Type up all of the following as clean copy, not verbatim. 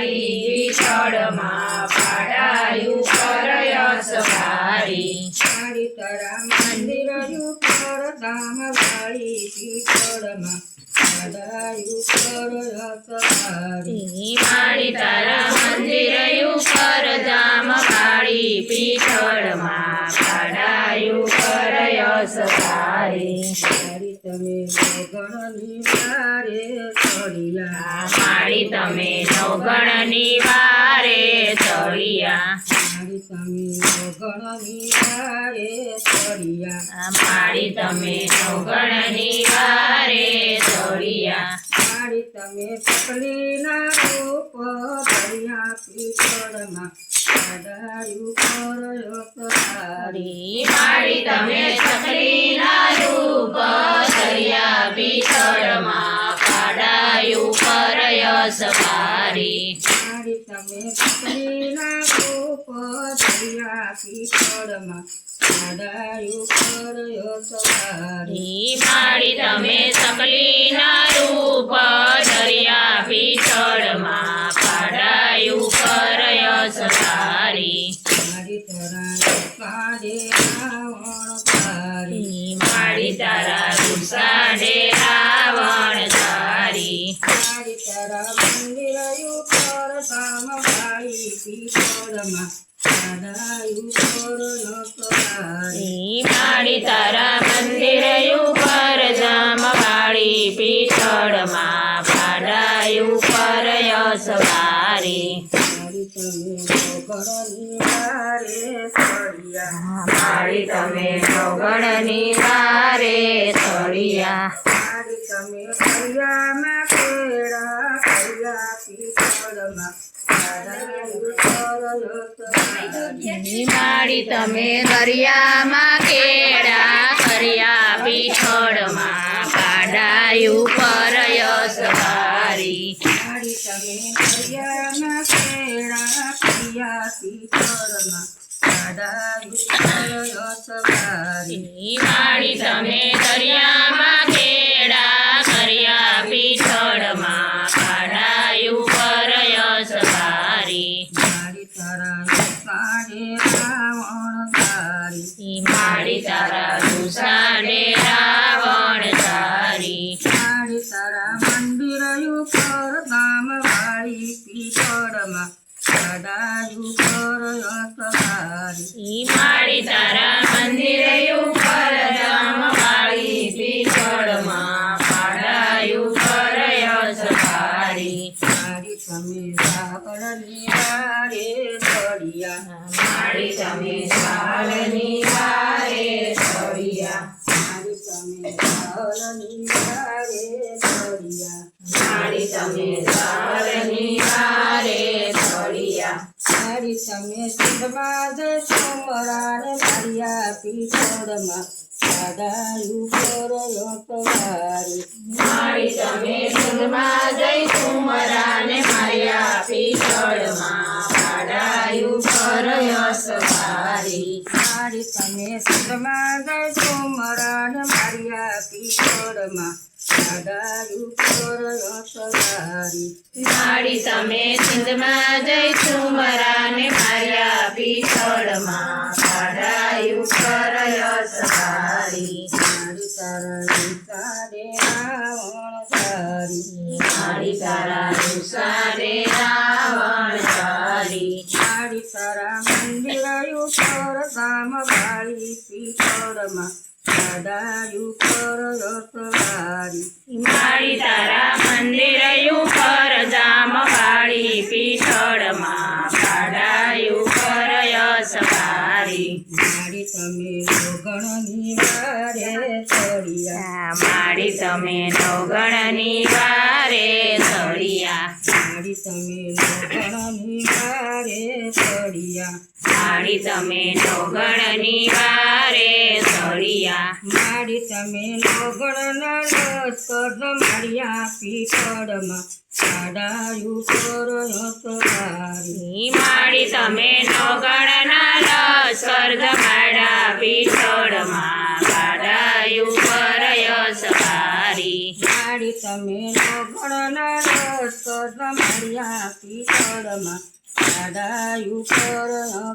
વાળી વિઠળમાં પાડાયું કરયસ ભારી મારી તારા મંદિર ઉપર ધામ વાળી પીઠળમાં પાડાયું કરયસ ભારી મારી તારા મંદિર ઉપર ધામ વાળી પીઠળમાં પાડાયું કરયસ ભારી મારી તમે ગણની વારે ચડિયા મારી તમે નવગણની વારે ચડિયા મારી તમે ગણની વારે ચડિયા મારી તમે નવગણની વારે ચડિયા મારી તમે સકલીના રૂપ ધર્યા પીઠળમાં પાડાયું કરયસ ભારી મારી તમે સકલીના રૂપ ધર્યા પીઠળમાં પાડાયું કરયસ ભારી મારી તમે સકલીના રૂપ ધર્યા પીઠળમાં પાડાયું કરયસ ભારી મારી તમે સકલીના રૂપ ધર્યા પીઠળમાં પાડાયું કરયસ ભારી મારી તરા કાઢે રાવણ ધારી મારી તારા રૂસાડે રાવણ ધારી મારી તારા મંદિર ઉપર ધામ વાળી પીઠળમાં પાડાયું કરયસ ભારી મારી તારા મંદિર ઉપર ધામ વાળી પીઠળમાં પાડાયું કરયસ ભારી મારી તમે ઘરની વારે ચડિયા મારી તમે નવગણની વારે ચડિયા મારી તમે કૈયામાં કેળા કૈયા પીઠળમાં પાડાયું કરયસ ભારી મારી તમે દરિયામાં કેળા કર્યા પીઠળમાં પાડાયું કરયસ ભારી મારી તમે કૈયામાં કેળા કૈયા પીઠળમાં પાડાયું કરયસ ભારી મારી તમે દરિયામાં કેળા કર્યા પીઠળમાં પાડાયું કરયસ ભારી મારી તારા કાઢે રાવણ ધારી મારી તારા રૂસાડે રાવણ ધારી મારી તારા મંદિર ઉપર ધામ વાળી પીઠળમાં પાડાયું કરયસ ભારી મારી તારા મંદિર ઉપર ધામ વાળી પીઠળમાં પાડાયું કરયસ ભારી મારી તમે સાવળની વારે ચડિયા મારી તમે સાલની વારે ચડિયા મારી તમે સાવળની વારે ચડિયા મારી તમે સાલની વારે ચડિયા મારી તમે સુખમાં જય સોમરાને મારિયા પીઠળમાં પાડાયું કરયસ ભારી મારી તમે સુરમાં જઈ સુમરાને માર્યા પીઠળમાં પાડાયું કરયસ ભારી મારી તમે સુખમાં જય સોમરાને મારિયા પીઠળમાં પાડાયું કરયસ ભારી મારી તમે સિંધમાં જઈ સુમરાને માર્યા પીઠળમાં પાડાયું કરયસ ભારી મારી તારા વિચારે રાવણ ધારી મારી તારા રૂસાડે રાવણ ધારી મારી તારા મંદિર ઉપર ધામ વાળી પીઠળમાં પાડાયું કરયસ ભારી મારી તારા મંદિર ઉપર ધામ વાળી પીઠળમાં પાડાયું કરયસ ભારી મારી તમે ગણની વારે ચડિયા મારી તમે નવગણની વારે ચડિયા મારી તમે ગણની વારે ચડિયા મારી તમે નવગણની વારે ચડિયા મારી તમે ગણના લશ્કર માર્યા પીઠળમાં પાડાયું કરયસ ભારી મારી તમે નવગણના લશ્કર જમાડા પીઠળમાં પાડાયું કરયસ ભારી સવારી માડી તમે નોગણના રસ કર માળિયા પીઠળમાં કાઢાયું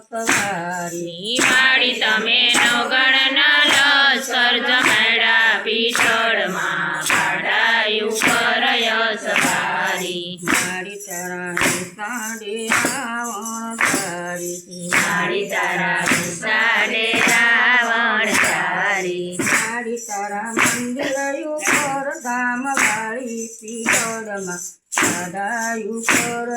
પર સવારી માડી તમે નવગણના લશ્કર જમાડા પીછળમાં કાઢાયું કરય સવારી માડી તારા સાડે રાવણ તારી માડી તારા વિસાડે રાવણ તારી માડી તારા મંદિર ઉપર ધામ વાળી પીઠળમાં કાઢાયું પર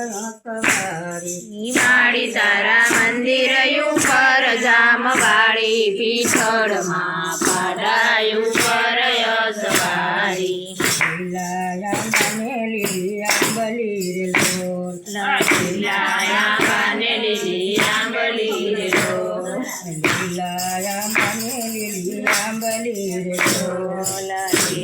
સવારી માડી તારા મંદિર ઉપર જામવાળી પીછળમાં કાઢાયું કરય સવારી લાયા મને લીલી આંબલી રે લોલ લાયા બાને લીલી આંબલી રે લોલ લાયા મને લીલી આંબલી રે લોલ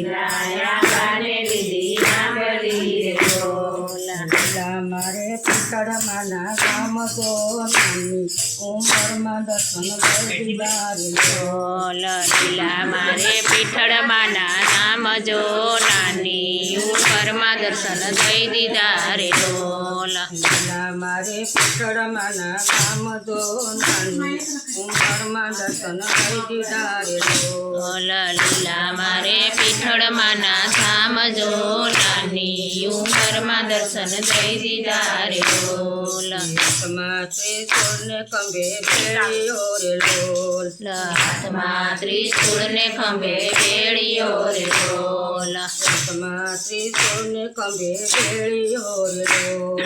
લાયા બાને લીલી આંબલી રે લોલ લીલા મારે પીઠળમાંના ગામ તો નાની ઉંમરમાં દર્શન કરી બારી બોલ લીલા મારે પીઠળમાંના નામ જો નાની ઉપરમાં દર્શન દઈ દીધા રે ડોલ લીલા મારે પીઠળમાંના ગામ તો નાની ઉંમરમાં દર્શન કરી દીધા રે લોલ બોલ લીલા મારે પીઠળમાંના ધામ જો નાની ઉંમરમાં દર્શન દઈ દીધા રે ડોલ હાથમાં ત્રિશૂળને ખંભે ભેળીયો રે લોલ હાથમાં ત્રિશૂળને ખંભે બેળીયો રે ડોલ હાથમાં ત્રિશૂળને ખંભે ભેળીયો રે લોલ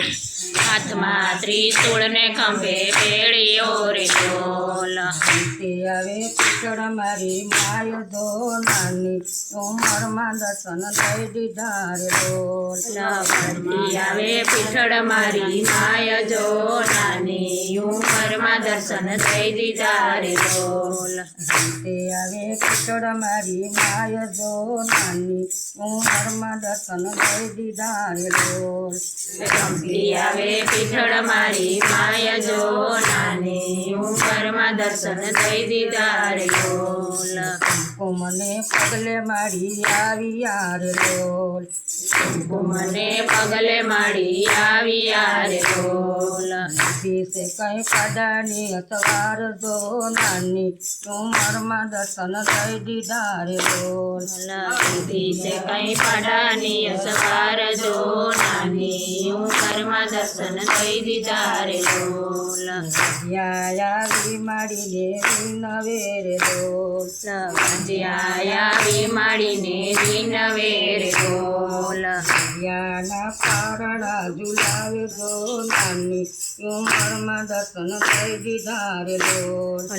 હાથમાં ત્રિશૂળને ખંભે બેળીયો રે ડોલ તે આવે પીઠળ મારી માય દો નાની ઉંમરમાં દર્શન દઈ દીધા રે લોલ લગનથી આવે પીઠળ મારી માય જો નાની ઉંમરમાં દર્શન દઈ દીધા રે ડોલ તે આવે પીઠળ મારી માય દો નાની ઉંમરમાં દર્શન દઈ દીધા રે લોલ ગમતી આવે પીઠળ મારી માય જો નાની ઉંમરમાં દર્શન દઈ દીધા રે ડોલ મને પગલે મારી આવી યાર લોલ મને પગલે માડી આવી રે ડોલ વિશે કઈ પાડાની સવાર દો નાની ઉંમરમાં દર્શન દઈ દીધા રે લોલ લગતી છે કઈ પાડાની સવાર જો નાની ઉંમરમાં દર્શન દઈ દીધા રે ડોલ આવી માડીને નવે રે લોલ આવી માડીને વિનવે રે ડોલ યાના પારણા ઝુલાવે દો નાની ઉંમરમાં દર્શન દઈ દીધા રે લોલ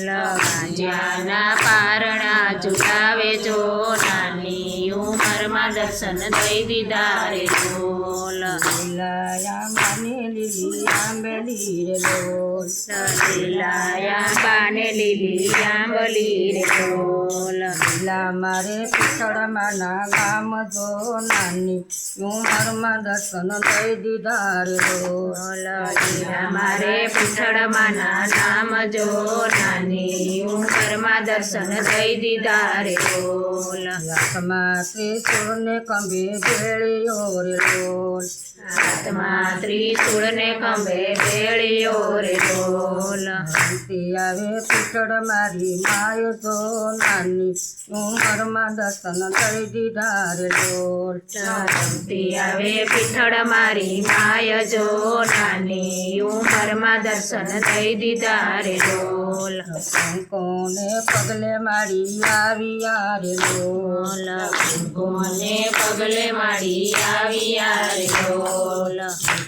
જ્યાના પારણા ઝુલાવે જો નાની ઉંમરમાં દર્શન દઈ દીધા રે ડોલ લાયા માને લીલી આંબલી રે લોલ લાયા બાને લીલી આંબલી રે ડોલ લીલા મારે પીઠળમાંના ગામ દો નાની ઉંમરમાં દર્શન દઈ દીધા રે લોલ મારે પીઠળમાંના નામ જો નાની ઉંમરમાં દર્શન દઈ દીધા રે ડોલ હાથમાં ત્રિશૂળને ખંભે ભેળીયો રે લોલ હાથમાં ત્રિશૂળને ખંભે બેળીયો રે ડોલ તે આવે પીઠળ મારી માય તો નાની ઉંમરમાં દર્શન દઈ દીધા રે લોલ ગમતી આવે પીઠળ મારી માય જો નાની ઉંમરમાં દર્શન દઈ દીધા રે ડોલ કોને પગલે મારી આવી રે લોલ કોને પગલે માડી આવી રે ડોલ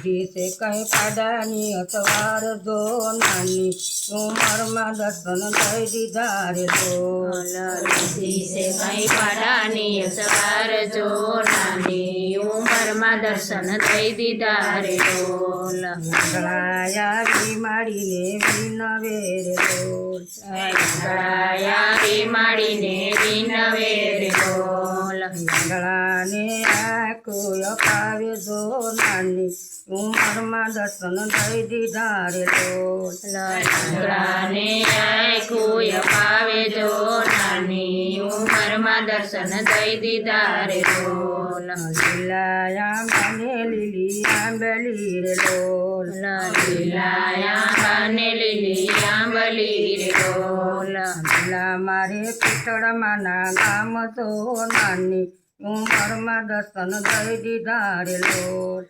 દિશે કઈ પાડાની અસવાર દો નાની ઉંમરમાં દર્શન દઈ દીધા રે લોલ દિશે કઈ પાડાની સવાર જો નાની ઉંમરમાં દર્શન દઈ દીધા રે ડોલ આવી માડીને વિનવે રે લોલ આવી માડીને વિનવે રે ડોલ આંધળાને આંખો અપાવે જો નાની ઉંમરમાં દર્શન દઈ દીધા રે લોલ. આંધળાને આંખું અપાવે જો નાની ઉંમરમાં દર્શન દઈ દીધા રે લોલ. લીલાયા મને લીલી આંબલી રે લોલ. લીલાયા બાને લીલી આંબલી રે લોલ. લીલા મારે પીઠળમાં ના ગામ તો નાની ઉંમરમાં દર્શન દઈ દીધા રે લોલ.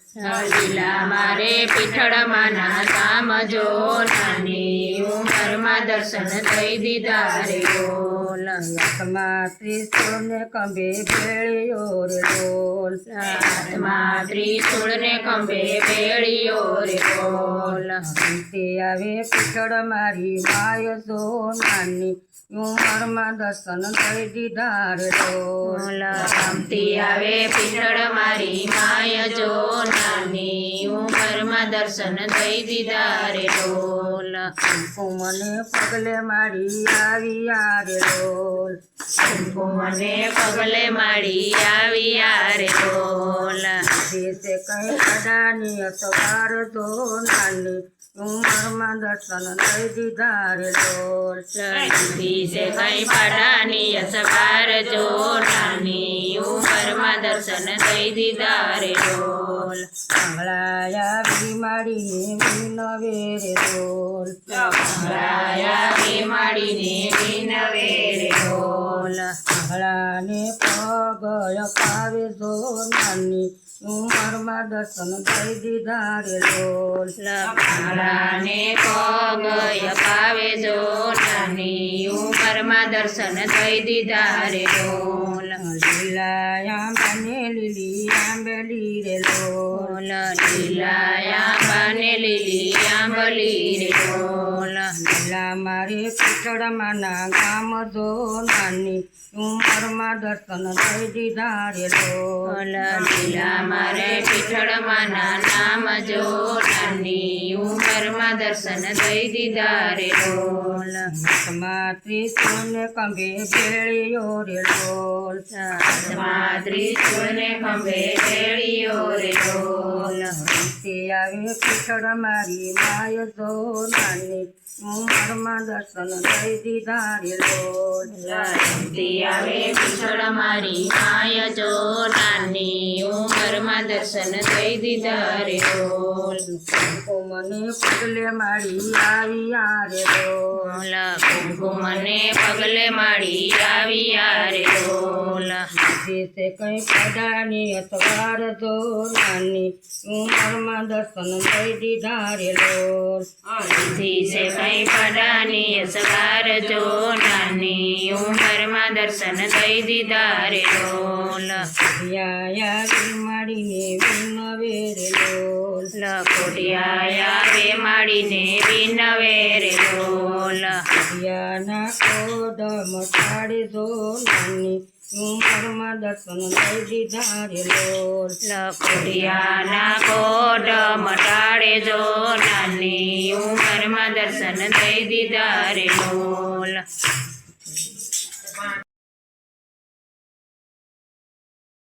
લીલા મારે પીઠળમાં ના ધામ જો નાની ઉંમરમાં દર્શન દઈ દીધા રે લોલ. હાથમાં ત્રિશૂળ ને કંબે ભેળ્યો રે લોલ. હાથમાં ત્રિશૂળ ને ખંભે બેડીઓ રે લોલ. તે આવે પીઠળ મારી માય જો નાની ઉંમરમાં દર્શન દઈ દીધા રે લોલ. રમતી આવે પીઠળ મારી માય જો નાની ઉંમરમાં દર્શન દઈ દીધા રે લોલ. મને પગલે મારી આવી રે લોલ. મને પગલે માડી આવી રે લોલ. દેશે કઈ કદાની સવાર તો નાની ઉંમરમાં દર્શન દઈ દીધા રે લોલ. દિશે કઈ પાડાની અસવાર જો નાની ઉંમરમાં દર્શન દઈ દીધા રે લોલ. આંગળાયા બીમાડીને વિનવે રે લોલ. આંગળાયા બીમાડીને વિનવે રે લોલ. આંગળાને પગ અપાવે જો નાની ઉંમરમાં દર્શન દઈ દીધા રે લોલ. આંગળાને પગ અપાવે જો નાની ઉંમરમાં દર્શન દઈ દીધા રે લોલ. લીલાયા મને લીલી આંબલી રે લોલ. લીલાયા બાને લીલી આંબલી રે લોલ. લીલા મારે પીઠળમાં ના ગામ જો નાની ઉંમરમાં દર્શન દઈ દીધા રે લોલ. લીલા મારે પીઠળમાં નામ જો નાની ઉંમરમાં દર્શન દઈ દીધા રે લોલ. હાથમાં ત્રિશૂળ ને કંબે ભેળ્યો રે લોલ. હાથમાં ત્રિશૂળ ને ખંભે બેડીઓ રે લોલ. તે આવે પીઠળ મારી માય જો નાની ઉંમરમાં દર્શન દઈ દીધા રે લોલ. રમતી આવે પીઠળ મારી માય જો નાની ઉંમરમાં દર્શન દઈ દીધા રે લોલ. મને પગલે મારી આવી રે લોલ. મને પગલે માડી આવી રે લોલ. દેશે કઈ પડાની અસવાર જો નાની ઉંમરમાં દર્શન દઈ દીધા રે લોલ. દિશે કઈ પડાની અસવાર જો નાની ઉંમરમાં દર્શન દઈ દીધા રે લોલ. યા બીમાડીને વિનવે રે લોલ. કોટિયાયા વે માડીને વિનવે રે લોલ. યાના કોદમ છાડે જો નાની ઉંમરમાં દર્શન દઈ દીધા રે લોલ. કોટિયાના કોડ મટાડે જો નાની ઉંમરમાં દર્શન દઈ દીધા રે લોલ.